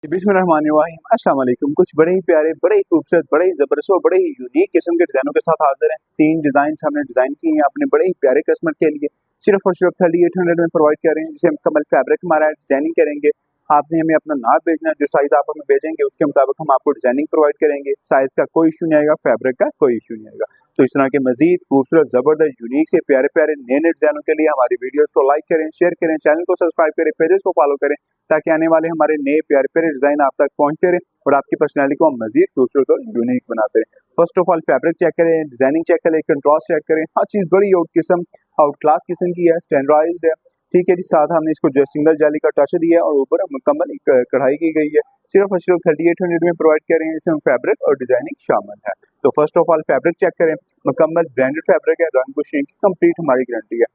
बिस्मिल्लाहिर्रहमानिर्रहीम। अस्सलाम वालेकुम। कुछ बड़े ही प्यारे, बड़े ही खूबसूरत, बड़े ही ज़बरदस्त और बड़े ही यूनिक किस्म के डिज़ाइनों के साथ हाज़िर हैं। 3 डिज़ाइन्स हमने डिज़ाइन किए हैं अपने बड़े ही प्यारे कस्टमर के लिए, सिर्फ़ और सिर्फ 3800 में प्रोवाइड कर रहे हैं, जिसे मुकम्मल फैब्रिक हमारा है, डिज़ाइनिंग करेंगे। आपने हमें अपना नाप भेजना है, जो साइज़ आप हमें भेजेंगे उसके मुताबिक हम आपको डिज़ाइनिंग प्रोवाइड करेंगे। साइज़ का कोई इश्यू नहीं आएगा, फैब्रिक का कोई इश्यू नहीं आएगा। तो इस तरह के मज़ीद खूबसूरत, ज़बरदस्त, यूनिक से प्यारे-प्यारे नए-नए डिज़ाइनों के लिए हमारी वीडियोज़ को लाइक करें, शेयर करें, चैनल को सब्सक्राइब करें, पेजेज़ को फॉलो करें, ताकि आने वाले हमारे नए प्यारे-प्यारे डिज़ाइन आप तक पहुँचते रहें और आपकी पर्सनैलिटी को हम मज़ीद खूबसूरत और यूनिक बनाते रहें। First of all fabric check करें, डिज़ाइनिंग चेक करें, कंट्रास्ट चेक करें, हर चीज़ बड़ी आउट किस्म, आउट क्लास किस्म की है, स्टैंडर्डाइज़्ड है। ठीक है जी, साथ हमने इसको जो सिंगल जाली का टच दिया है और ऊपर मुकम्मल एक कढ़ाई की गई है। सिर्फ और सिर्फ 3800 में प्रोवाइड कर रहे हैं, इसमें फैब्रिक और डिज़ाइनिंग शामिल है। तो first of all fabric check करें, मुकम्मल ब्रांडेड फैब्रिक है, रंग कुशिंग की कंप्लीट हमारी गारंटी है।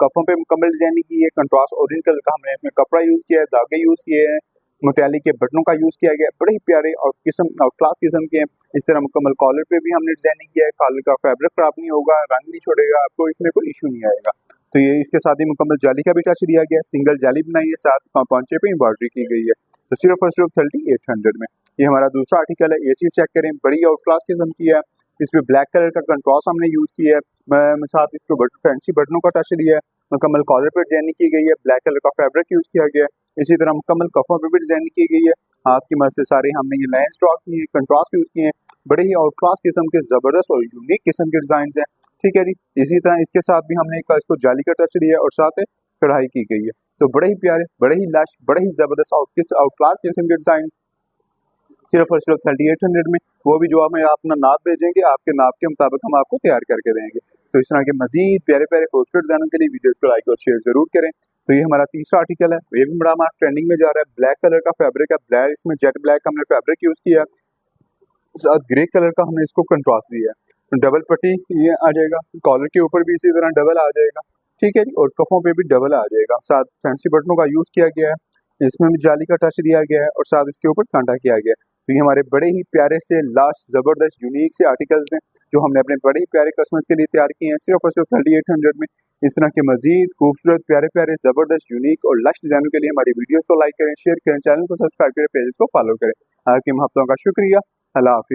कफ़ों पे मुकम्मल डिज़ाइनिंग की है, कंट्रास्ट ऑरेंज कलर का हमने इसमें कपड़ा यूज़ किया है, धागे यूज़ किए हैं, मोटियाली के बटनों का यूज़ किया गया है, बड़े ही प्यारे और आउट क्लास किस्म के हैं। इस तरह मुकम्मल कॉलर पे भी हमने डिज़ाइनिंग किया है, कॉलर का फैब्रिक खराब नहीं होगा, रंग नहीं छोड़ेगा, आपको इसमें कोई इशू नहीं आएगा। तो ये इसके साथ ही मुकम्मल जाली का भी टच दिया गया है, सिंगल जाली बनाई है, साथ पौंचे पे एम्ब्रॉयडरी की गई है। तो सिर्फ और सिर्फ 3800 में। ये हमारा दूसरा आर्टिकल है, ये चीज़ चेक करें, बड़ी आउट क्लास किस्म की है। इसमें ब्लैक कलर का कंट्रास्ट हमने यूज़ किया है, साथ इसको फैंसी बटनों का टच दिया है, मुकम्मल कॉलर पर डिजाइनिंग की गई है, ब्लैक कलर का फैब्रिक यूज़ किया गया है। इसी तरह मुकम्मल कफ़ों पे भी डिजाइनिंग की गई है, हाथ की मदद से सारे हमने ये लाइन स्टॉक किए, कंट्रास्ट यूज़ किए हैं, बड़े ही आउट क्लास किस्म के ज़बरदस्त और यूनिक किस्म के डिज़ाइन हैं। ठीक है जी, इसी तरह इसके साथ भी हमने इसको जाली का टच दिया है और साथ कढ़ाई की गई है। तो बड़े ही प्यारे, बड़े ही लश, बड़े ही ज़बरदस्त आउट क्लास किस्म के डिज़ाइन, सिर्फ और सिर्फ 3800 में, वो भी जो हमें अपना नाप भेजेंगे, आपके नाप के मुताबिक हम आपको तैयार करके देंगे। तो इस तरह के मजीद प्यारे प्यारे खूबसूरत डिज़ाइनों के लिए वीडियोज़ को लाइक और शेयर जरूर करें। तो ये हमारा तीसरा आर्टिकल है, ये भी बड़ा हमारा ट्रेंडिंग में जा रहा है, ब्लैक कलर का फैब्रिक है, ब्लैक इसमें जेट ब्लैक हमने फैब्रिक यूज़ किया है, साथ ग्रे कलर का हमने इसको कंट्रास्ट दिया है। डबल पट्टी ये आ जाएगा, कॉलर के ऊपर भी इसी तरह डबल आ जाएगा। ठीक है जी, और कफ़ों पे भी डबल आ जाएगा, साथ फैंसी बटनों का यूज़ किया गया है, इसमें भी जाली का टच दिया गया है और साथ इसके ऊपर कांटा किया गया है। तो ये हमारे बड़े ही प्यारे से लास्ट ज़बरदस्त यूनिक से आर्टिकल्स हैं, जो हमने अपने बड़े ही प्यारे कस्टमर्स के लिए तैयार किए हैं, सिर्फ और सिर्फ 3800 में। इस तरह के मजीद खूबसूरत प्यारे प्यारे ज़बरदस्त यूनिक और लश डिज़ाइनों के लिए हमारी वीडियोज़ को लाइक करें, शेयर करें, चैनल को सब्सक्राइब करें, पेजेस को फॉलो करें। आपके महत्वों का शुक्रिया। अल्लाह हाफिज़।